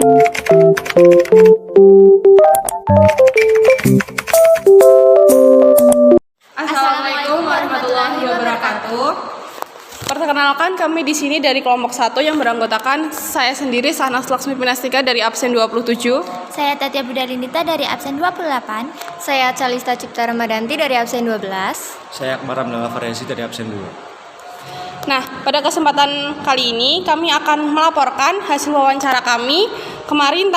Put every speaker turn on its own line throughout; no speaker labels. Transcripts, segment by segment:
Assalamualaikum warahmatullahi wabarakatuh. Perkenalkan, kami di sini dari kelompok 1 yang beranggotakan saya sendiri Sahnas Laksmi Pinastika dari absen 27.
Saya Tatia Budalinita dari absen 28. Saya Calista Cipta Ramadanti dari absen 12.
Saya Akbar Ramdana Variasi dari absen 2.
Nah, pada kesempatan kali ini kami akan melaporkan hasil wawancara kami kemarin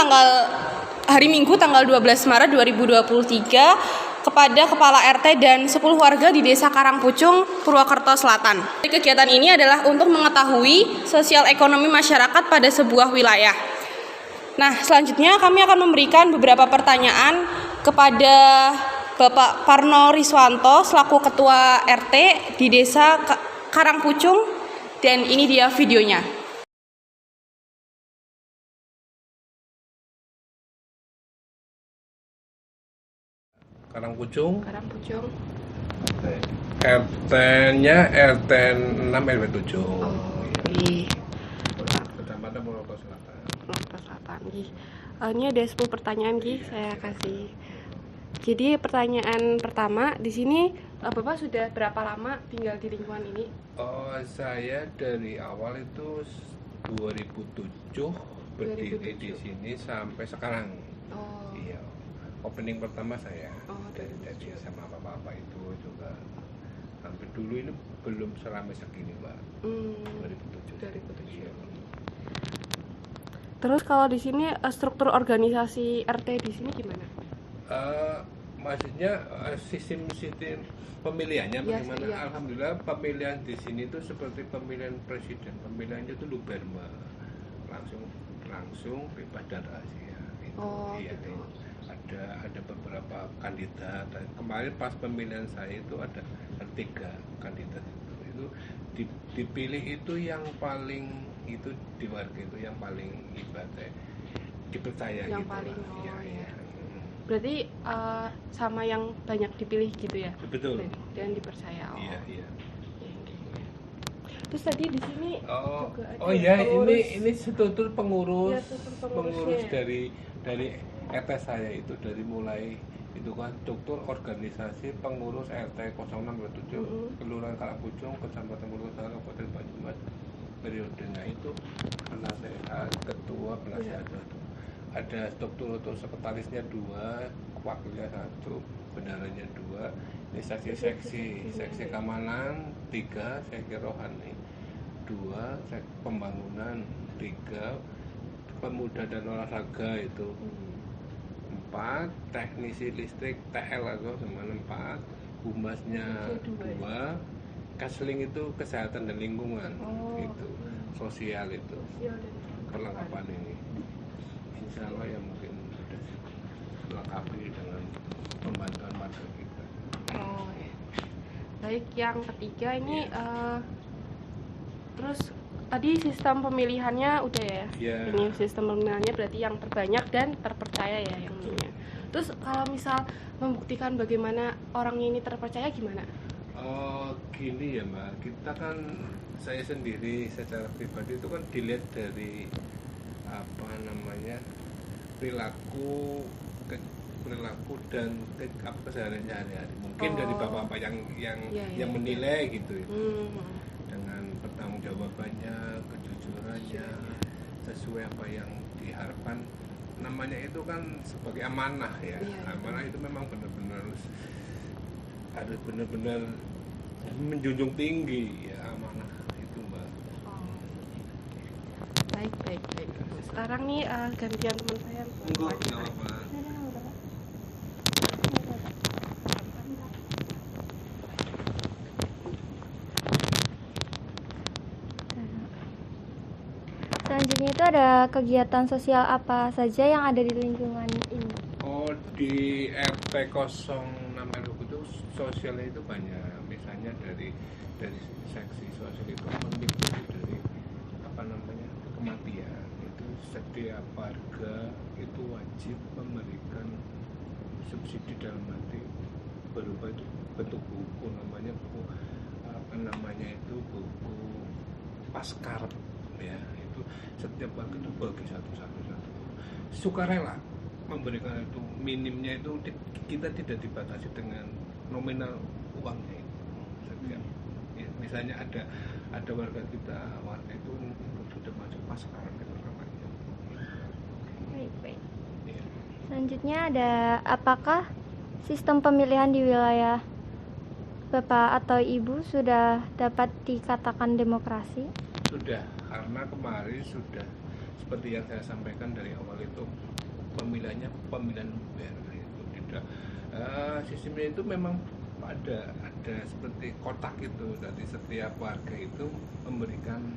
hari Minggu tanggal 12 Maret 2023 kepada Kepala RT dan 10 warga di Desa Karangpucung, Purwokerto Selatan. Kegiatan ini adalah untuk mengetahui sosial ekonomi masyarakat pada sebuah wilayah. Nah, selanjutnya kami akan memberikan beberapa pertanyaan kepada Bapak Parno Riswanto selaku Ketua RT di Desa Karangpucung, dan ini dia videonya.
Karangpucung.
Karangpucung.
RT-nya RT 6 RW 7.
Iya.
Kecamatan Purwokerto Selatan.
Purwokerto Selatan. Ini ada 10 pertanyaan, saya kasih. Jadi pertanyaan pertama, di sini Bapak sudah berapa lama tinggal di lingkungan ini?
Oh, saya dari awal itu 2007 berdiri di sini sampai sekarang.
Oh.
Iya. Opening pertama saya.
Oh,
dari sama bapak-bapak itu juga. Sampai dulu ini belum seramai segini, Mbak. 2007.
2007. Terus kalau di sini struktur organisasi RT di sini gimana?
Maksudnya sistem pemilihannya
Yes,
bagaimana?
iya.
Alhamdulillah pemilihan di sini itu seperti pemilihan presiden. Pemilihannya itu luberma, langsung bebas dan rahasia. Itu.
Oh,
Iya,
gitu.
ada beberapa kandidat. Kemarin pas pemilihan saya itu ada 3 kandidat itu dipilih itu yang paling itu di warga itu yang paling ibadah dipercaya
Yang
gitu.
paling,
Iya,
oh,
iya.
Berarti sama yang banyak dipilih gitu ya?
Betul.
Dan dipercaya.
Iya, iya.
Terus tadi di sini juga ada
iya,
pengurus.
ini struktur pengurus.
Ya, struktur
Pengurus
pengurusnya.
dari RT saya itu dari mulai itu kan struktur organisasi pengurus RT 0627 Kelurahan Karangpucung, Kecamatan Purwokerto, Kabupaten Banyumas. Periodenya itu penasehat, ketua penasehat itu. Ada struktur untuk sekretarisnya 2, wakilnya 1, bendaharanya 2. Ini seksi keamanan 3, seksi rohani 2, seksi pembangunan 3, pemuda dan olahraga itu 4, teknisi listrik TL atau sama 4, humasnya 2, kasling itu kesehatan dan lingkungan, itu sosial itu perlengkapan ini. Insya Allah ya mungkin sudah melengkapi dengan pembantuan warga kita.
Oh, ya. Baik, yang ketiga ini terus tadi sistem pemilihannya udah ya?
Iya.
Ini sistem pemilihannya berarti yang terbanyak dan terpercaya ya yang ini. Terus kalau misal membuktikan bagaimana orangnya ini terpercaya gimana?
Oh gini ya Mbak, kita kan saya sendiri secara pribadi itu kan dilihat dari perilaku dan kesehariannya hari-hari. Mungkin dari bapak-bapak yang menilai gitu. Dengan pertanggungjawabannya, kejujurannya, sesuai apa yang diharapkan. Namanya itu kan sebagai amanah ya. Amanah itu memang benar-benar harus benar-benar menjunjung tinggi ya amanah itu Mbak.
Baik. Sekarang nih gantian teman saya.
Enggak apa-apa.
Selanjutnya itu ada kegiatan sosial apa saja yang ada di lingkungan ini?
Oh, di RT 06 itu sosialnya itu banyak. Misalnya dari seksi sosial ekonomi dari kematian. Itu setiap warga itu wajib memberikan subsidi dalam arti berupa itu bentuk buku buku pascar ya, itu setiap warga itu bagi satu. sukarela memberikan itu. Minimnya itu kita tidak dibatasi dengan nominal uangnya itu. Setiap ya, misalnya ada warga itu sudah masuk paskaran gitu namanya.
Baik.
Ya.
Selanjutnya ada, apakah sistem pemilihan di wilayah Bapak atau Ibu sudah dapat dikatakan demokrasi?
Sudah, karena kemarin sudah seperti yang saya sampaikan dari awal itu pemilihannya pemilihan luber itu tidak sistemnya itu memang ada seperti kotak itu, dari setiap warga itu memberikan,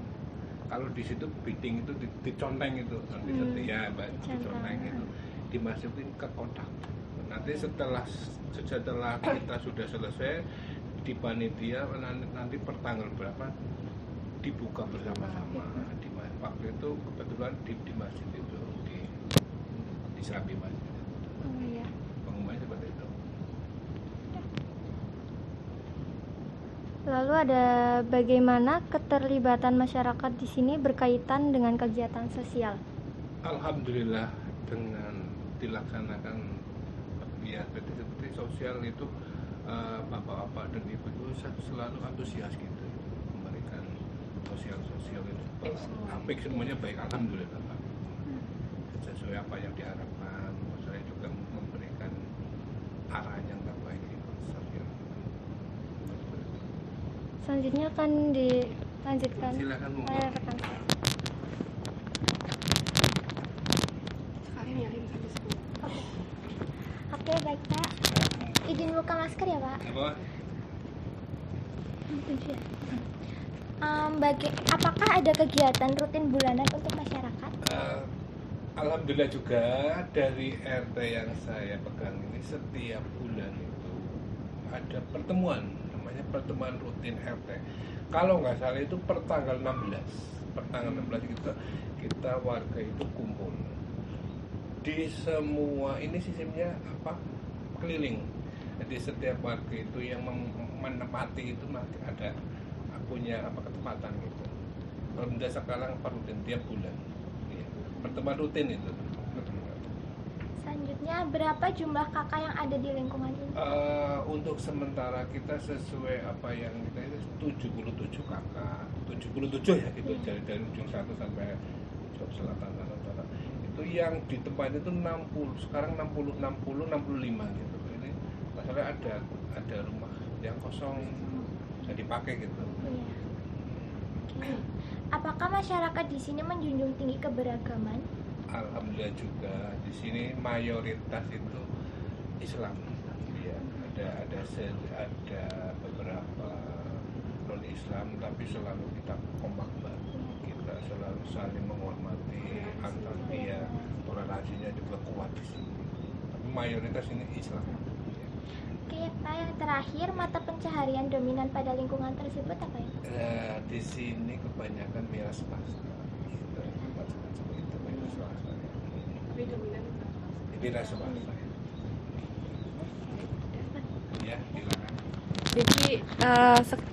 kalau di situ bidding itu diconteng itu nanti setiap diconteng itu dimasukin ke kotak. Nanti setelah kita sudah selesai di panitia nanti per tanggal berapa dibuka bersama-sama di waktu itu kebetulan di masjid itu di Serabi Masjid.
Oh iya.
Pengumuman seperti itu.
Lalu ada bagaimana keterlibatan masyarakat di sini berkaitan dengan kegiatan sosial?
Alhamdulillah dengan dilaksanakan ya seperti sosial itu bapak-bapak dan ibu itu selalu antusias gitu memberikan sosial itu apik semuanya baik, alhamdulillah Pak. Sesuai apa yang diharapkan, saya juga memberikan arah yang terbaik itu sosial.
Selanjutnya akan dilanjutkan
Silakan Bu.
oleh rekan saya. Oke, baik Pak. Izin buka masker ya Pak.
Apa?
Apakah ada kegiatan rutin bulanan untuk masyarakat?
Alhamdulillah juga dari RT yang saya pegang ini setiap bulan itu ada pertemuan, namanya pertemuan rutin RT. Kalau nggak salah itu per tanggal 16 kita warga itu kumpul di semua ini sistemnya keliling. Jadi setiap warga itu yang menempati itu masih ada punya ketepatan gitu. Alhamdulillah sekarang rutin tiap bulan. Ya, pertemuan rutin itu.
Selanjutnya, berapa jumlah kakak yang ada di lingkungan ini?
Untuk sementara kita sesuai apa yang kita itu 77 kakak, 77 ya gitu, dari ujung satu sampai ujung selatan utara. Itu yang di tempat itu 60, sekarang 65 gitu. Ini masalah ada rumah yang kosong nggak dipakai gitu.
Iya. Oke. Apakah masyarakat di sini menjunjung tinggi keberagaman?
Alhamdulillah juga di sini mayoritas itu Islam. Ya, ada beberapa non Islam, tapi selalu kita kompak banget. Kita selalu saling menghormati, antar dia toleransinya juga kuat di sini. Tapi mayoritas ini Islam.
Oke Pak, yang terakhir, mata pencaharian dominan pada lingkungan tersebut apa ya?
Di sini kebanyakan miras swasta. Macam-macam itu miras swasta. Miras swasta. Ya, silakan.
Jadi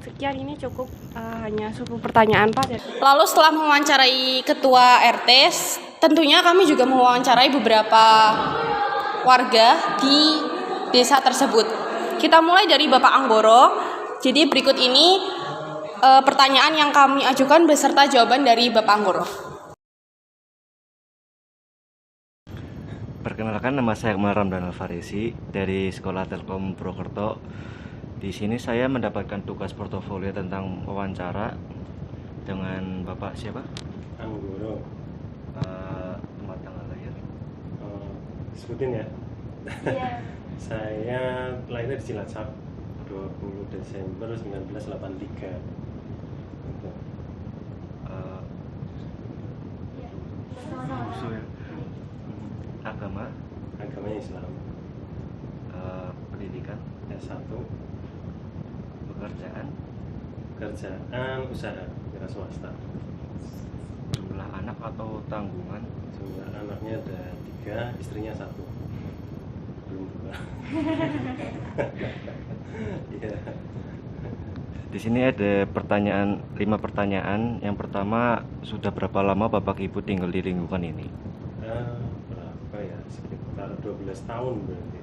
sekian ini cukup hanya 10 pertanyaan Pak. Lalu setelah mewawancarai ketua RT, tentunya kami juga mewawancarai beberapa warga di desa tersebut. Kita mulai dari Bapak Anggoro. Jadi berikut ini pertanyaan yang kami ajukan beserta jawaban dari Bapak Anggoro.
Perkenalkan, nama saya Akmal Ramdan Alfarisi dari Sekolah Telkom Purwokerto. Di sini saya mendapatkan tugas portofolio tentang wawancara dengan Bapak siapa?
Anggoro.
Tempat tanggal lahir.
Sebutin ya.
Iya.
Saya lahirnya di Cilacap 20 Desember 1983. Gitu. Agamanya Islam.
Pendidikan,
S1.
pekerjaan,
Usaha wira swasta.
jumlah anak atau tanggungan,
Jumlah anaknya ada 3, istrinya 1. Belum 2. Iya.
Di sini ada 5 pertanyaan. Yang pertama, sudah berapa lama Bapak Ibu tinggal di lingkungan ini?
Berapa ya sekitar 12 tahun berarti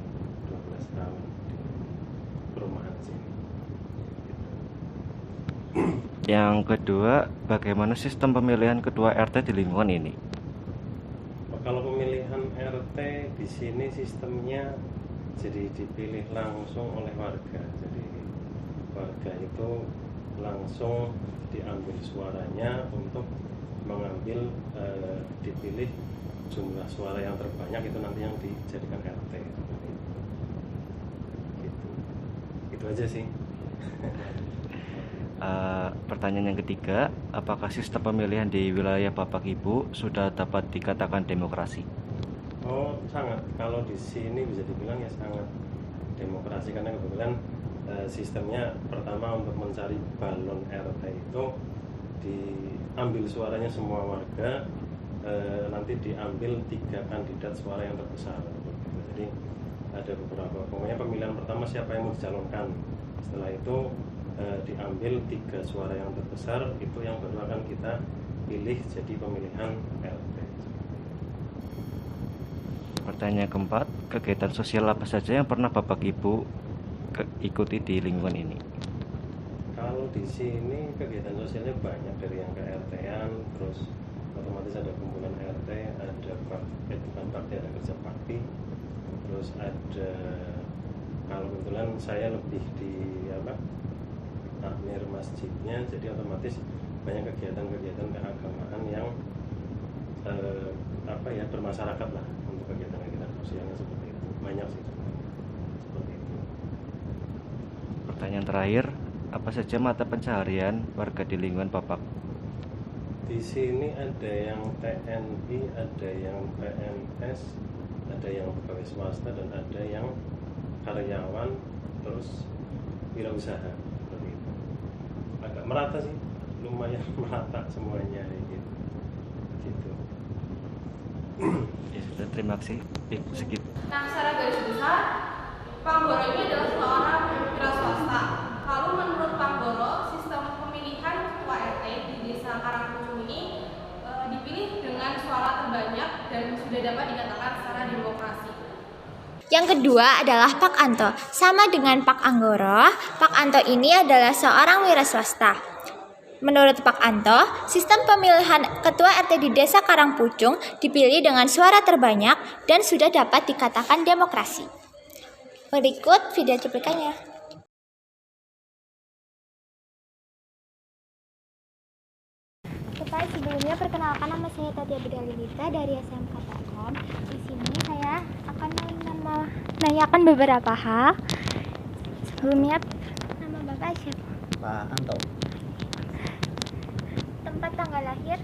12 tahun di perumahan sini.
Yang kedua, bagaimana sistem pemilihan ketua RT di lingkungan ini?
Kalau pemilihan RT di sini sistemnya jadi dipilih langsung oleh warga. Jadi warga itu langsung diambil suaranya untuk mengambil dipilih jumlah suara yang terbanyak itu nanti yang dijadikan RT. Gitu. Itu aja sih.
Pertanyaan yang ketiga, apakah sistem pemilihan di wilayah Bapak Ibu sudah dapat dikatakan demokrasi?
Oh, sangat. Kalau di sini bisa dibilang ya sangat demokrasi karena kebetulan sistemnya pertama untuk mencari balon RT itu diambil suaranya semua warga, nanti diambil 3 kandidat suara yang terbesar. Jadi ada beberapa, pokoknya pemilihan pertama siapa yang mau dicalonkan. Setelah itu diambil 3 suara yang terbesar, itu yang baru akan kita pilih jadi pemilihan RT.
Pertanyaan keempat, kegiatan sosial apa saja yang pernah Bapak Ibu ikuti di lingkungan ini?
Kalau di sini kegiatan sosialnya banyak, dari yang ke RT-an, terus otomatis ada kumpulan RT, ada bukan bakti, ada kerja bakti, terus ada, kalau kebetulan saya lebih di takmir masjidnya, jadi otomatis banyak kegiatan-kegiatan keagamaan yang bermasyarakat lah, untuk kegiatan-kegiatan sosialnya seperti itu. Banyak sih seperti itu.
Pertanyaan terakhir, apa saja mata pencaharian warga di lingkungan Bapak?
Di sini ada yang TNI, ada yang PNS, ada yang pegawai swasta, dan ada yang karyawan, terus wirausaha. Seperti itu. Agak merata sih, lumayan merata semuanya gitu.
Ya sudah, terima kasih. Segitu.
Nah, secara garis besar, Panggoro ini adalah seorang wira swasta. Lalu menurut Panggoro, sistem pemilihan ketua RT di Desa Karangpucung ini dipilih dengan suara terbanyak dan sudah dapat dikatakan secara demokrasi.
Yang kedua adalah Pak Anto. Sama dengan Pak Anggoro, Pak Anto ini adalah seorang wira swasta. Menurut Pak Anto, sistem pemilihan ketua RT di Desa Karangpucung dipilih dengan suara terbanyak dan sudah dapat dikatakan demokrasi. Berikut video cuplikannya. Baik, sebelumnya perkenalkan, nama saya Tatia Budalinita dari SMK Telkom. Di sini saya akan menanyakan beberapa hal. Sebelumnya, nama Bapak siapa?
Pak Anto,
Tempat tanggal lahir?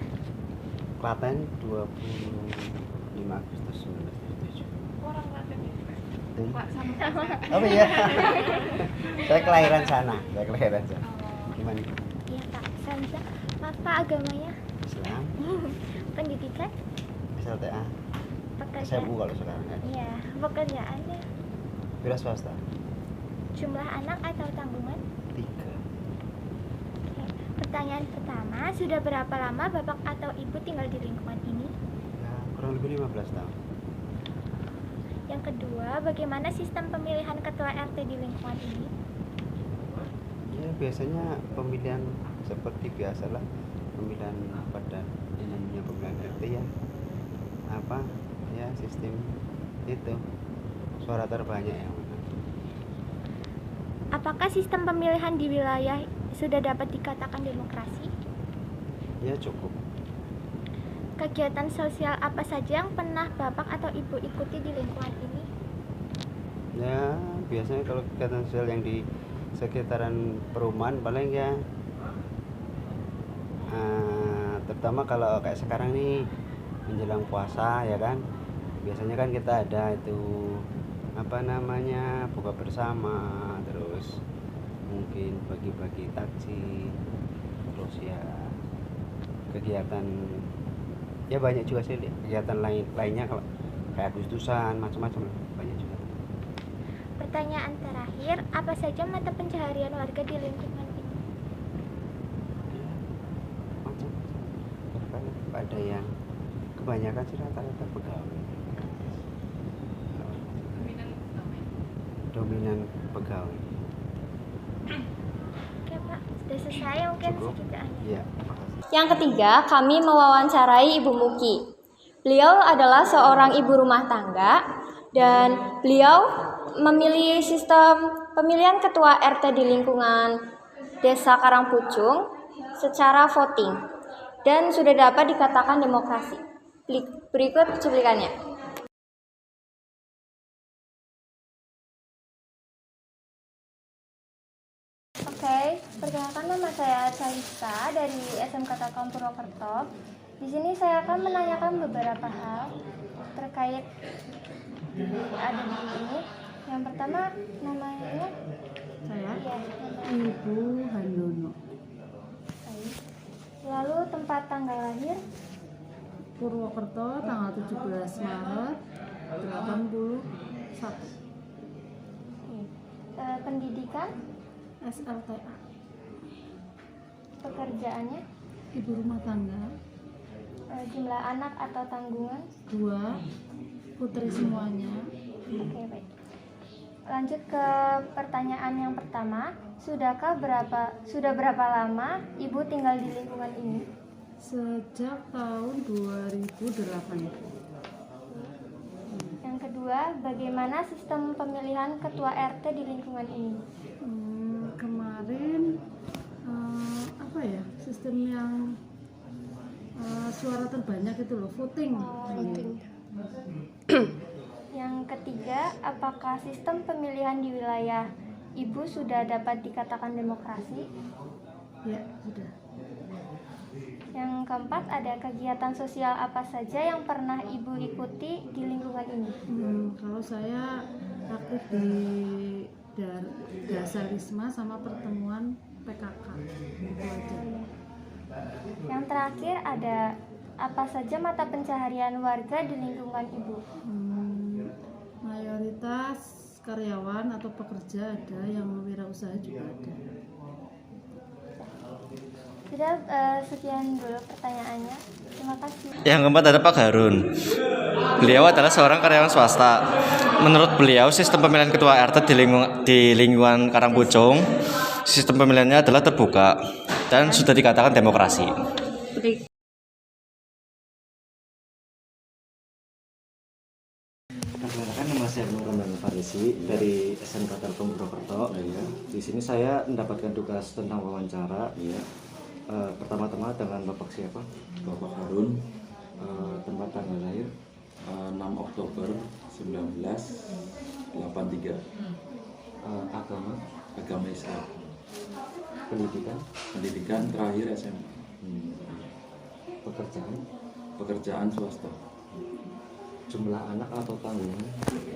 Klaten 25 Agustus 1977.
Orang Klaten ya?
Pak
sama.
Oh iya. Saya kelahiran sana. Gimana?
Iya Pak, Sanza. Apa agamanya?
Islam,
Pendidikan?
SLTA,
Pekerjaan?
SMU kalau sekarang kan.
Iya, pekerjaannya?
Wira swasta.
Jumlah anak atau tanggungan?
3.
Oke. Pertanyaan pertama, sudah berapa lama Bapak atau Ibu tinggal di lingkungan ini?
Ya, kurang lebih 15 tahun.
Yang kedua, bagaimana sistem pemilihan ketua RT di lingkungan ini?
Ya, biasanya pemilihan seperti biasalah, pemilihan pada umumnya pemilihan RT ya. Ya sistem itu suara terbanyak yang menang.
Apakah sistem pemilihan di wilayah sudah dapat dikatakan demokrasi?
Ya cukup.
Kegiatan sosial apa saja yang pernah Bapak atau Ibu ikuti di lingkungan ini?
Ya biasanya kalau kegiatan sosial yang di sekitaran perumahan paling ya terutama kalau kayak sekarang nih menjelang puasa ya kan, biasanya kan kita ada itu buka bersama, terus mungkin bagi-bagi takjil, terus ya kegiatan ya banyak juga sih kegiatan lainnya kalau kayak Agustusan macam-macam banyak juga.
Pertanyaan terakhir, apa saja mata pencaharian warga di lingkungan ini?
Macam-macam. Ada yang kebanyakan sih rata-rata pegawai. dominan pegawai.
Oke Pak, sudah selesai mungkin
Cukup?
segitu aja.
Iya, makasih.
Yang ketiga, kami mewawancarai Ibu Muki. Beliau adalah seorang ibu rumah tangga dan beliau memilih sistem pemilihan ketua RT di lingkungan Desa Karangpucung secara voting dan sudah dapat dikatakan demokrasi. Berikut cuplikannya. Oke, perkenalkan nama saya Calista dari SMK Telkom Purwokerto. Di sini saya akan menanyakan beberapa hal terkait ada di ini. Yang pertama namanya
Saya
ya,
Ibu Handono,
baik. Lalu tempat tanggal lahir,
Purwokerto, tanggal 17 Maret 81.
pendidikan,
SLTA,
pekerjaannya,
ibu rumah tangga,
jumlah anak atau tanggungan.
2, putri semuanya.
Oke, baik. Lanjut ke pertanyaan yang pertama. Sudah berapa lama Ibu tinggal di lingkungan ini?
Sejak tahun 2008.
Yang kedua, bagaimana sistem pemilihan ketua RT di lingkungan ini?
Kemarin apa ya, sistem yang suara terbanyak itu loh, voting.
Yang ketiga, apakah sistem pemilihan di wilayah Ibu sudah dapat dikatakan demokrasi?
Ya, sudah.
Yang keempat, ada kegiatan sosial apa saja yang pernah Ibu ikuti di lingkungan ini?
Kalau saya aktif di Dasarisma sama pertemuan PKK, itu aja.
Yang terakhir, ada apa saja mata pencaharian warga di lingkungan Ibu?
Mayoritas karyawan atau pekerja ada, yang wirausaha juga ada.
Sudah, sekian dulu pertanyaannya. Terima kasih.
Yang keempat ada Pak Harun. Beliau adalah seorang karyawan swasta. Menurut beliau, sistem pemilihan ketua RT di lingkungan Karangpucung, sistem pemilihannya adalah terbuka dan sudah dikatakan demokrasi. Perkenalkan, nama saya Nur Ramdan Farisi dari SMK Telkom Purwokerto. Di sini saya mendapatkan tugas tentang wawancara. Pertama-tama dengan Bapak siapa?
Bapak Harun,
Tempat tanggal lahir?
6 Oktober 1983,
Agama?
agama Islam,
Pendidikan?
pendidikan terakhir SMA,
Pekerjaan?
pekerjaan swasta.
Jumlah anak atau tanggungan?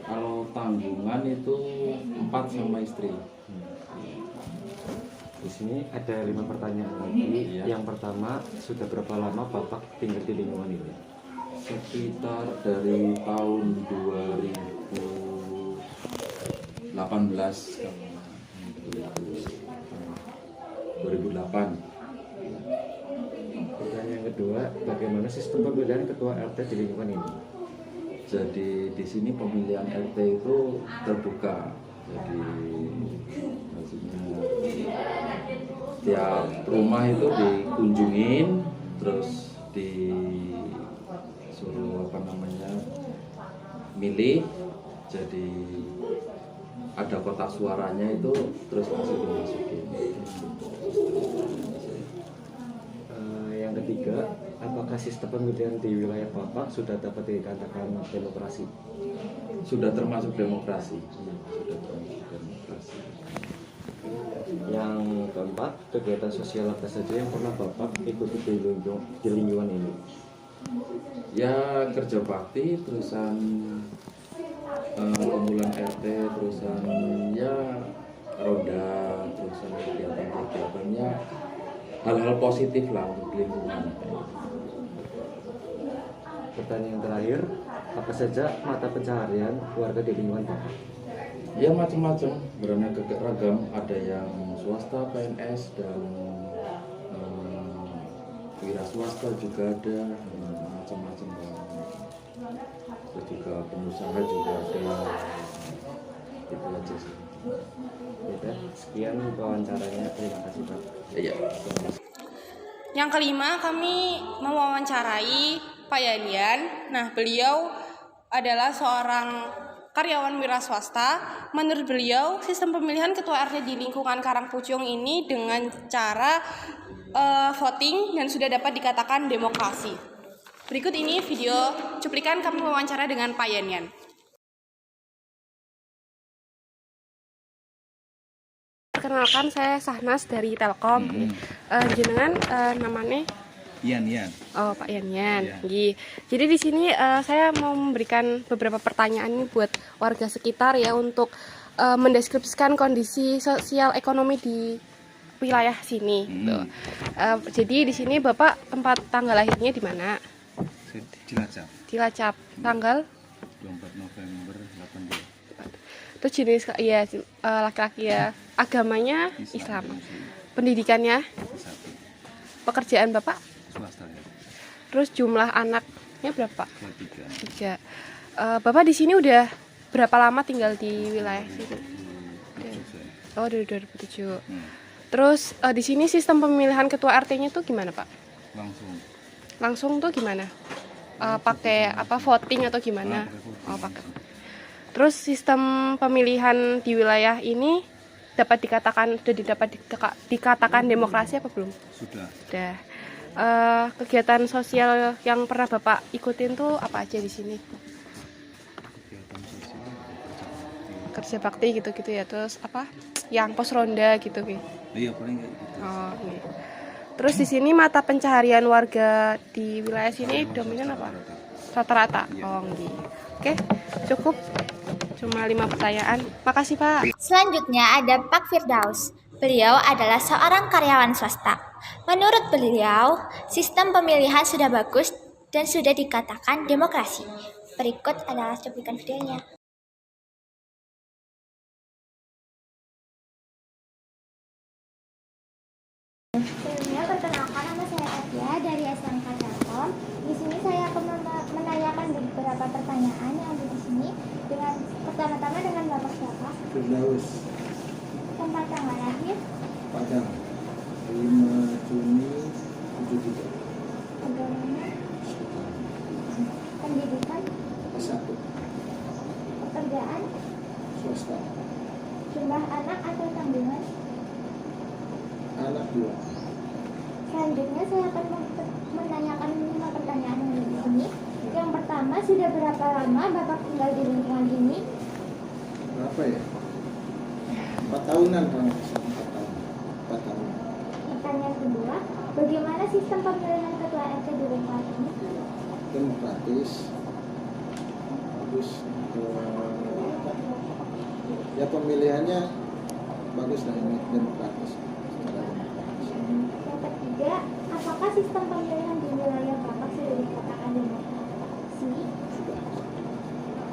Kalau tanggungan itu 4 sama istri.
Di sini ada 5 pertanyaan lagi.
Iya.
Yang pertama, sudah berapa lama Bapak tinggal di lingkungan ini?
Sekitar dari tahun 2018 ke 2008.
Pertanyaan yang kedua, bagaimana sistem pemilihan ketua RT di lingkungan ini?
Jadi di sini pemilihan RT itu terbuka. Jadi maksudnya tiap rumah itu dikunjungin, terus disuruh milih. Jadi ada kotak suaranya itu, terus masih dimasukin.
Yang ketiga, apakah sistem pemilihan di wilayah Bapak sudah dapat dikatakan demokrasi?
Sudah termasuk demokrasi. Sudah termasuk demokrasi.
Yang keempat, kegiatan sosial apa saja yang pernah Bapak ikuti di lingkungan ini?
Ya, kerja bakti, terusan pembulan RT, terusan ya roda, terusan kegiatan-kegiatannya hal-hal positif lah untuk lingkungan.
Pertanyaan terakhir, apa saja mata pencaharian warga di lingkungan Bapak?
Ya macam-macam, beraneka ragam, ada yang swasta, PNS, dan wira swasta juga ada, macam-macam. Terus juga pengusaha juga ada. Itu aja sih.
Udah, sekian wawancaranya. Terima kasih Pak.
Iya.
Yang kelima, kami mewawancarai Pak Yanyan. Nah, beliau adalah seorang karyawan wira swasta. Menurut beliau, sistem pemilihan ketua RT di lingkungan Karangpucung ini dengan cara voting dan sudah dapat dikatakan demokrasi. Berikut ini video cuplikan kami wawancara dengan Pak Yanyan. Perkenalkan, saya Sahnas dari Telkom. Jenengan namanya?
Yan.
Oh, Pak Yanyan.
Iya.
Jadi di sini saya mau memberikan beberapa pertanyaan ini buat warga sekitar ya untuk mendeskripsikan kondisi sosial ekonomi di wilayah sini. Gitu. Jadi di sini Bapak tempat tanggal lahirnya di mana?
Cilacap.
Cilacap. Tanggal
24 November 82.
Itu jenis ya laki-laki ya. Agamanya Islam. Pendidikannya?
Satu.
Pekerjaan Bapak?
Swasta ya.
Terus jumlah anaknya berapa?
3.
3. Bapak di sini udah berapa lama tinggal di wilayah sini? Oh, dari 2007. Terus di sini sistem pemilihan ketua RT-nya tuh gimana, Pak? Langsung tuh gimana? Pakai apa voting atau gimana? Oh, pakai. Terus sistem pemilihan di wilayah ini dapat dikatakan demokrasi apa belum?
Sudah.
Kegiatan sosial yang pernah Bapak ikutin tuh apa aja di sini?
Kegiatan sosial
Kerja bakti gitu-gitu ya. Terus apa? Yang pos ronda gitu gitu.
iya paling kayak gitu.
Oh, okay. Terus di sini mata pencaharian warga di wilayah sini dominan apa? Rata-rata. Oh, gitu. Oke, cukup. Cuma 5 pertanyaan. Makasih, Pak.
Selanjutnya ada Pak Firdaus. Beliau adalah seorang karyawan swasta. Menurut beliau, sistem pemilihan sudah bagus dan sudah dikatakan demokrasi. Berikut adalah cuplikan videonya. Sebelumnya perkenalkan, nama saya Adia dari SMK Telkom. Di sini saya akan menanyakan beberapa pertanyaan yang ada di sini. Dengan pertama-tama dengan Bapak siapa?
Firdaus.
Tempat tanggal lahir?
Padang 5 Juni 73.
Agamanya? Pendidikan?
S1
Pekerjaan?
swasta.
Jumlah anak atau tanggungan?
Anak 2.
Selanjutnya saya akan menanyakan 5 pertanyaan yang ada di sini. Yang pertama, sudah berapa lama Bapak tinggal di lingkungan ini?
Berapa ya? 4 tahunan kalau nggak salah, 4 tahun. 4 tahun.
Pertanyaan kedua, bagaimana sistem pemilihan ketua RT di lingkungan ini?
Demokratis. Bagus. Ya pemilihannya bagus lah, ini demokratis. Secara demokratis.
Yang ketiga, apakah sistem pemilihan di wilayah Bapak sudah dikatakan demokrasi?
Sudah.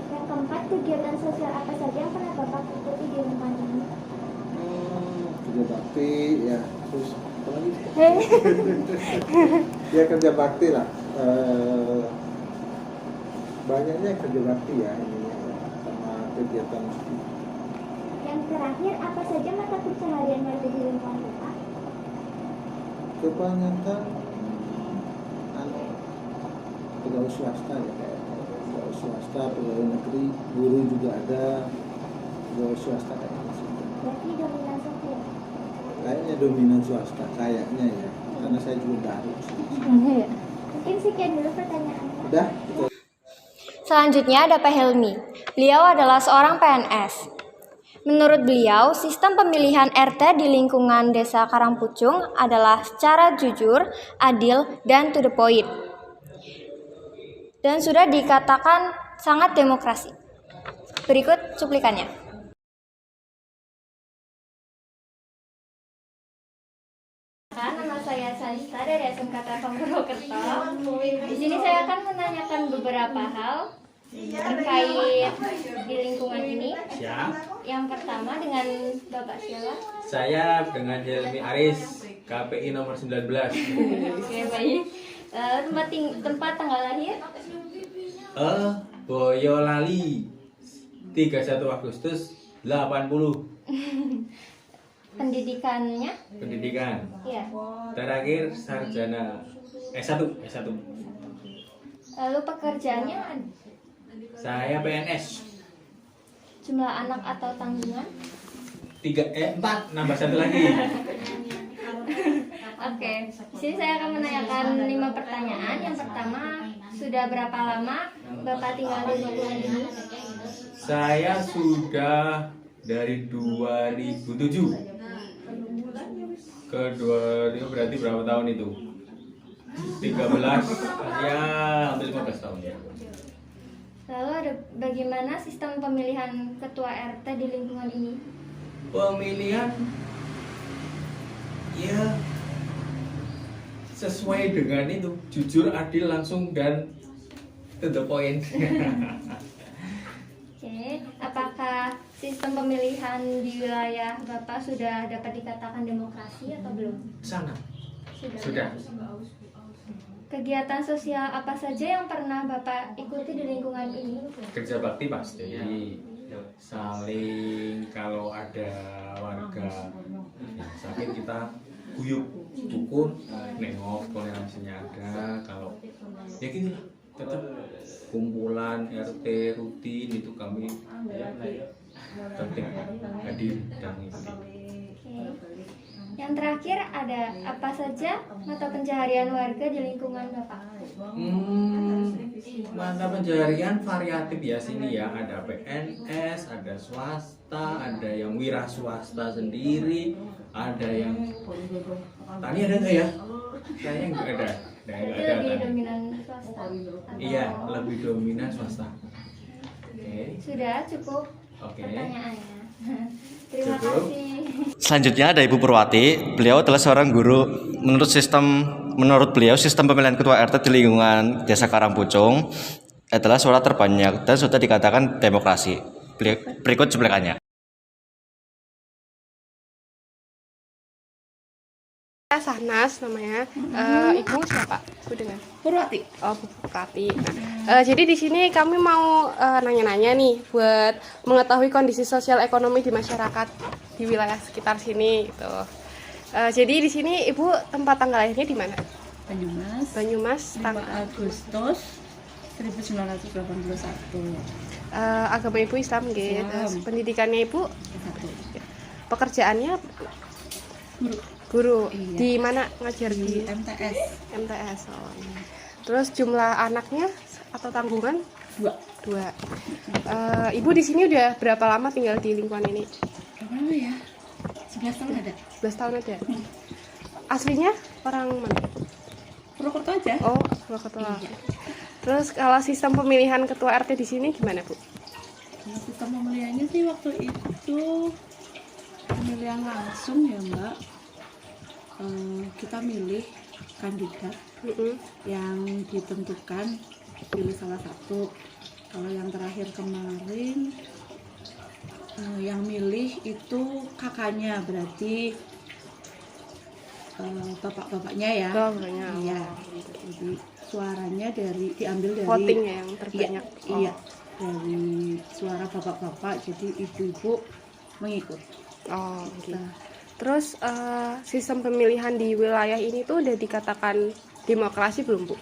Yang keempat, kegiatan sosial apa saja yang pernah Bapak ikuti di lingkungan ini?
Kerja bakti ya, terus apa lagi? Ya kerja bakti lah. Banyaknya kerja bakti ya ini sama kegiatan.
Yang terakhir, apa saja mata pencaharian warga di lingkungan Bapak?
Kebanyakan pegawai swasta ya, pegawai swasta, pegawai negeri, guru juga ada, pegawai swasta kayaknya sih.
Berarti dominan sopir.
Kayaknya dominan swasta, kayaknya ya, karena saya juga baru.
Mungkin sekian dulu pertanyaannya.
Udah?
Selanjutnya ada Pak Helmi. Beliau adalah seorang PNS. Menurut beliau, sistem pemilihan RT di lingkungan Desa Karangpucung adalah secara jujur, adil, dan to the point. Dan sudah dikatakan sangat demokrasi. Berikut cuplikannya. Nama saya Salisa dari SMK Telkom Purwokerto. Di sini saya akan menanyakan beberapa hal terkait di lingkungan ini. Yang pertama dengan Bapak siapa?
Saya dengan Helmi Aris, KPI nomor 19.
Oke, baik. Tempat tanggal lahir?
Boyolali 31 Agustus 80.
Pendidikannya?
Pendidikan.
Iya.
Terakhir sarjana S1.
Lalu pekerjaannya
Saya PNS.
jumlah anak atau tanggungan?
4, nambah 1 lagi.
Oke, di sini saya akan menanyakan 5 pertanyaan. Yang pertama, sudah berapa lama Bapak tinggal di lingkungan ini?
Saya sudah dari 2007 ke 2000, berarti berapa tahun itu? 13, ya hampir 15 tahun ya.
Lalu bagaimana sistem pemilihan ketua RT di lingkungan ini?
Pemilihan ya sesuai dengan itu, jujur, adil, langsung, dan to the point.
Oke, apakah sistem pemilihan di wilayah Bapak sudah dapat dikatakan demokrasi atau belum?
Sana.
Sudah. Kegiatan sosial apa saja yang pernah Bapak ikuti di lingkungan ini?
Kerja bakti pasti, saling, kalau ada warga yang sakit kita guyup, dukun, nengok toleransinya ada. Kalau ya gini lah, tetap kumpulan RT rutin itu kami penting hadir dan ikuti.
Yang terakhir, ada apa saja mata pencaharian warga di lingkungan Bapak?
Mata pencaharian variatif ya sini ya, ada PNS, ada swasta, ada yang wira swasta sendiri, ada yang tani, ada nggak ya? Kayaknya nggak ada.
Lebih dominan swasta.
Iya, lebih dominan swasta. Oke.
Sudah cukup pertanyaannya. Terima
Cukup.
kasih.
Selanjutnya ada Ibu Purwati. Beliau adalah seorang guru. Menurut beliau sistem pemilihan ketua RT di lingkungan Desa Karangpucung adalah suara terbanyak dan sudah dikatakan demokrasi. Berikut cuplikannya.
Sahnas namanya. Ibu siapa? Bu dengan
Purwati.
Oh, Bu Purwati. Nah, jadi di sini kami mau nanya-nanya nih buat mengetahui kondisi sosial ekonomi di masyarakat di wilayah sekitar sini gitu. Jadi di sini Ibu tempat tanggal lahirnya di mana?
Banyumas.
Banyumas,
5 Agustus 1981.
Agama Ibu Islam gitu.
Islam.
Pendidikannya Ibu?
Satu.
Pekerjaannya
Guru.
guru.
Iya.
Di mana ngajar
Di
di
MTS.
MTS. Oh, iya. Terus jumlah anaknya atau tanggungan?
2.
2. Ibu di sini udah berapa lama tinggal di lingkungan ini?
Berapa lama ya? 11 tahun ada.
11 tahun ada. Aslinya orang mana?
Purwokerto aja.
Oh, Purwokerto.
Iya.
Terus kalau sistem pemilihan ketua RT di sini gimana, Bu?
Kalau sistem pemilihannya sih waktu itu pemilihan langsung ya Mbak. Kita milih kandidat yang ditentukan, pilih salah satu. Kalau yang terakhir kemarin yang milih itu kakaknya, berarti bapak-bapaknya ya.
Bapaknya.
Iya. Jadi suaranya diambil dari
Voting ya yang terbanyak.
Iya, dari suara bapak-bapak, jadi ibu-ibu mengikut.
Oh, gitu. Terus sistem pemilihan di wilayah ini tuh udah dikatakan demokrasi belum, Bu?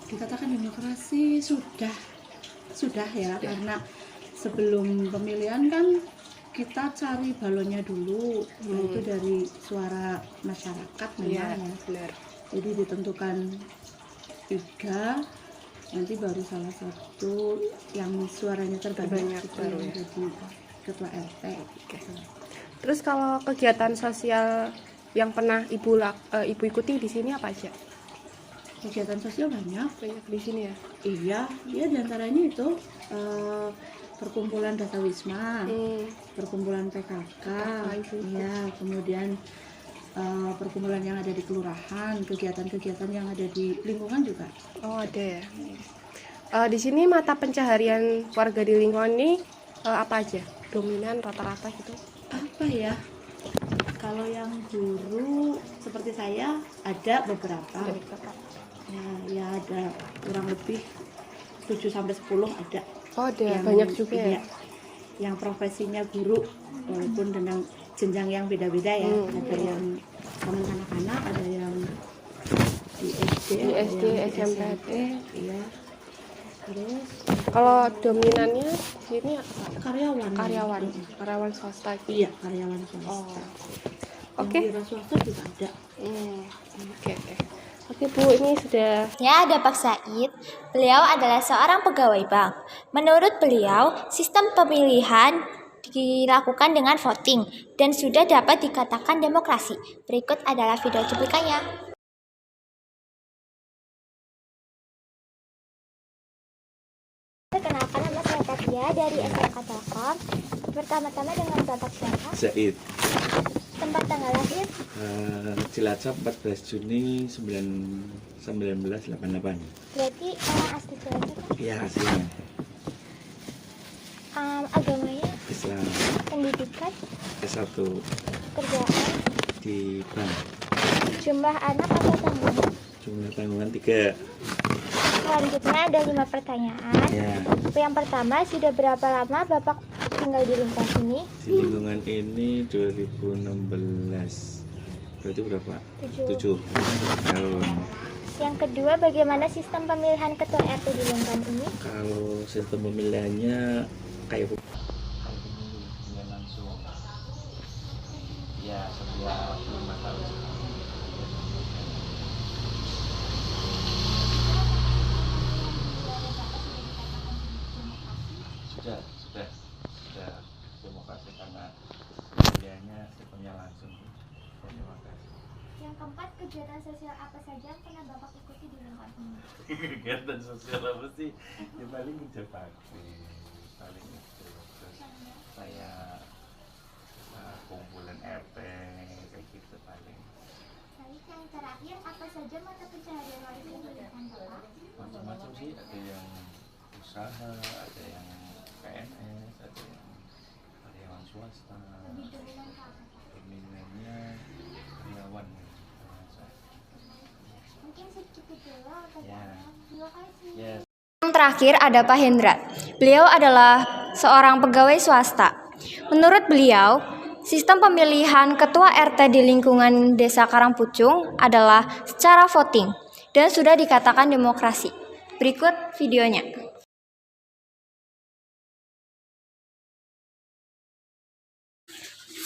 Dikatakan demokrasi sudah ya, karena sebelum pemilihan kan kita cari balonnya dulu, yaitu dari suara masyarakat memang
Iya,
ya.
benar.
Jadi ditentukan 3, nanti baru salah satu yang suaranya terbanyak itu
baru
yang
ya.
jadi ketua RT. Gitu.
Terus kalau kegiatan sosial yang pernah Ibu ikuti di sini apa aja?
Kegiatan sosial banyak
di sini ya.
Iya, diantaranya itu perkumpulan Data Wisma, perkumpulan PKK, ya, kemudian perkumpulan yang ada di kelurahan, kegiatan-kegiatan yang ada di lingkungan juga.
Oh, ada ya. Di sini mata pencaharian warga di lingkungan ini apa aja? Dominan rata-rata gitu?
Apa ya? Kalau yang guru seperti saya ada beberapa. Ya ada kurang lebih 7-10 ada.
Oh, ada banyak juga ya.
yang profesinya guru, walaupun dengan jenjang yang beda-beda ya. Ada yang taman kanak-kanak, ada yang di SD,
SMP.
Iya. Terus
Kalau dominannya di sini
karyawan
swasta.
Iya, karyawan swasta.
Oke.
Wira swasta juga ada.
Oke Bu, ini sudah.
Ya, ada Pak Said. Beliau adalah seorang pegawai bank. Menurut beliau, sistem pemilihan dilakukan dengan voting dan sudah dapat dikatakan demokrasi. Berikut adalah video cuplikannya. Perkenalkan, nama saya Katia dari SMK Telkom. Pertama-tama dengan Bapak siapa?
Zaid.
Tempat tanggal lahir?
Cilacap 14 Juni 1988.
Berarti orang asli Cilacap kan?
Iya, aslinya
Agamanya?
Islam.
Pendidikan?
S1
Kerjaan?
di bank.
Jumlah anak atau tanggungan?
Jumlah tanggungan 3.
Selanjutnya ada 5 pertanyaan.
Ya,
Yang pertama, sudah berapa lama Bapak tinggal di lingkungan ini?
di lingkungan ini 2016. Berarti berapa? 7 tahun.
Yang kedua, bagaimana sistem pemilihan ketua RT di lingkungan ini?
Kalau sistem pemilihannya kayak
langsung ya setiap 5 tahun sudah demokrasi karena pemilihannya sistemnya langsung. Terima kasih.
Yang keempat, kegiatan sosial apa saja yang pernah Bapak ikuti di lingkungan ini?
Kegiatan sosial apa sih? Ya paling kerja bakti, paling itu. Terus saya kumpulan RT kayak gitu paling.
Baik, yang terakhir, apa saja mata pencaharian warga di lingkungan Bapak?
Macam-macam sih, ada yang usaha, ada yang PNS, ada yang karyawan swasta.
Lebih dominan ke apa?
Dominannya karyawan.
Mungkin sedikit dulu.
Ya.
Terima kasih.
Yes.
Yang terakhir ada Pak Hendra. Beliau adalah seorang pegawai swasta. Menurut beliau, sistem pemilihan ketua RT di lingkungan Desa Karangpucung adalah secara voting dan sudah dikatakan demokrasi. Berikut videonya.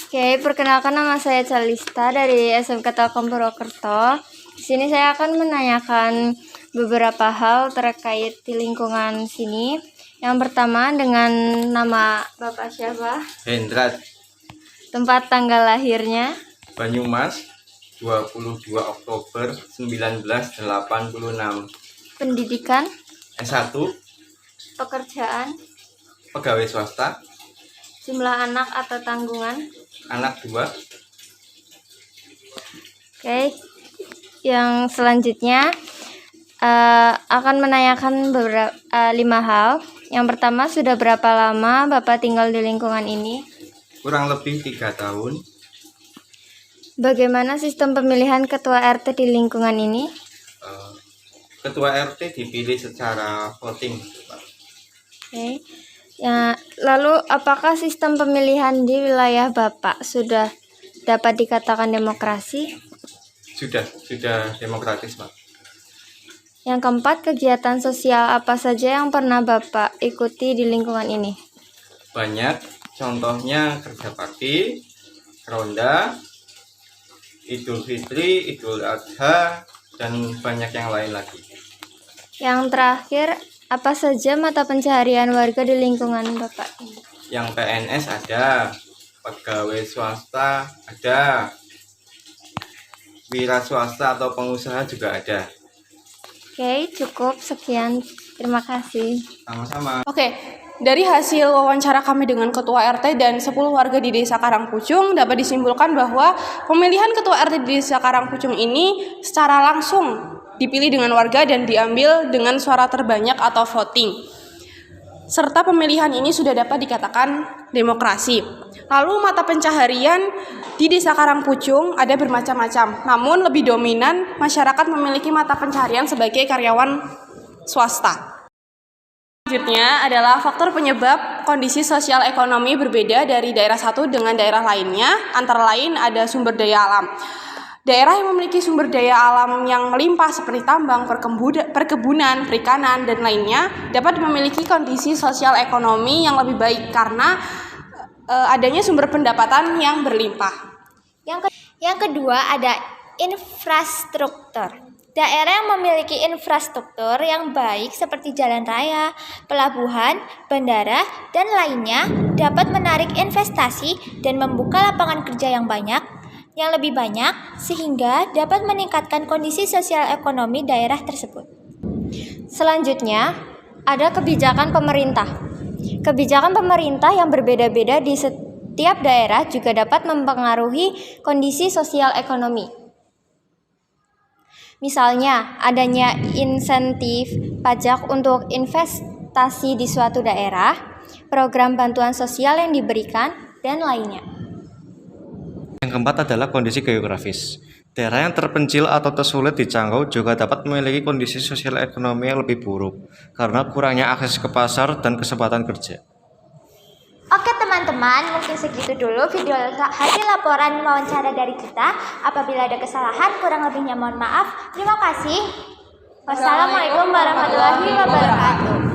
Oke, perkenalkan, nama saya Calista dari SMK Telkom Purwokerto. Di sini saya akan menanyakan beberapa hal terkait di lingkungan sini. Yang pertama dengan nama Bapak siapa?
Hendra
Tempat tanggal lahirnya?
Banyumas 22 Oktober 1986.
Pendidikan?
S1
Pekerjaan?
pegawai swasta,
Jumlah anak atau tanggungan?
anak 2.
Oke, yang selanjutnya akan menanyakan beberapa 5 hal. Yang pertama, sudah berapa lama Bapak tinggal di lingkungan ini?
Kurang lebih 3 tahun.
Bagaimana sistem pemilihan ketua RT di lingkungan ini?
Ketua RT dipilih secara voting, Pak.
Oke. Ya, lalu apakah sistem pemilihan di wilayah Bapak sudah dapat dikatakan demokrasi?
Sudah demokratis, Pak.
Yang keempat, kegiatan sosial apa saja yang pernah Bapak ikuti di lingkungan ini?
Banyak, contohnya kerja bakti, ronda, Idul Fitri, Idul Adha, dan banyak yang lain lagi.
Yang terakhir, apa saja mata pencaharian warga di lingkungan Bapak ini?
Yang PNS ada, pegawai swasta ada, wira swasta atau pengusaha juga ada.
Oke, cukup sekian. Terima kasih.
Sama-sama.
Oke, dari hasil wawancara kami dengan Ketua RT dan 10 warga di Desa Karangpucung dapat disimpulkan bahwa pemilihan Ketua RT di Desa Karangpucung ini secara langsung dipilih dengan warga dan diambil dengan suara terbanyak atau voting. Serta pemilihan ini sudah dapat dikatakan demokrasi. Lalu mata pencaharian di Desa Karangpucung ada bermacam-macam, namun lebih dominan masyarakat memiliki mata pencaharian sebagai karyawan swasta. Selanjutnya adalah faktor penyebab kondisi sosial ekonomi berbeda dari daerah satu dengan daerah lainnya, antara lain ada sumber daya alam. Daerah yang memiliki sumber daya alam yang melimpah seperti tambang, perkebunan, perikanan, dan lainnya dapat memiliki kondisi sosial ekonomi yang lebih baik karena adanya sumber pendapatan yang berlimpah.
Yang kedua ada infrastruktur. Daerah yang memiliki infrastruktur yang baik seperti jalan raya, pelabuhan, bandara, dan lainnya dapat menarik investasi dan membuka lapangan kerja yang lebih banyak sehingga dapat meningkatkan kondisi sosial ekonomi daerah tersebut.
Selanjutnya, ada kebijakan pemerintah. Kebijakan pemerintah yang berbeda-beda di setiap daerah juga dapat mempengaruhi kondisi sosial ekonomi. Misalnya, adanya insentif pajak untuk investasi di suatu daerah, program bantuan sosial yang diberikan, dan lainnya.
Yang keempat adalah kondisi geografis. Daerah yang terpencil atau tersulit dijangkau juga dapat memiliki kondisi sosial ekonomi yang lebih buruk karena kurangnya akses ke pasar dan kesempatan kerja.
Oke teman-teman, mungkin segitu dulu video hasil laporan wawancara dari kita. Apabila ada kesalahan, kurang lebihnya mohon maaf. Terima kasih. Wassalamualaikum warahmatullahi wabarakatuh.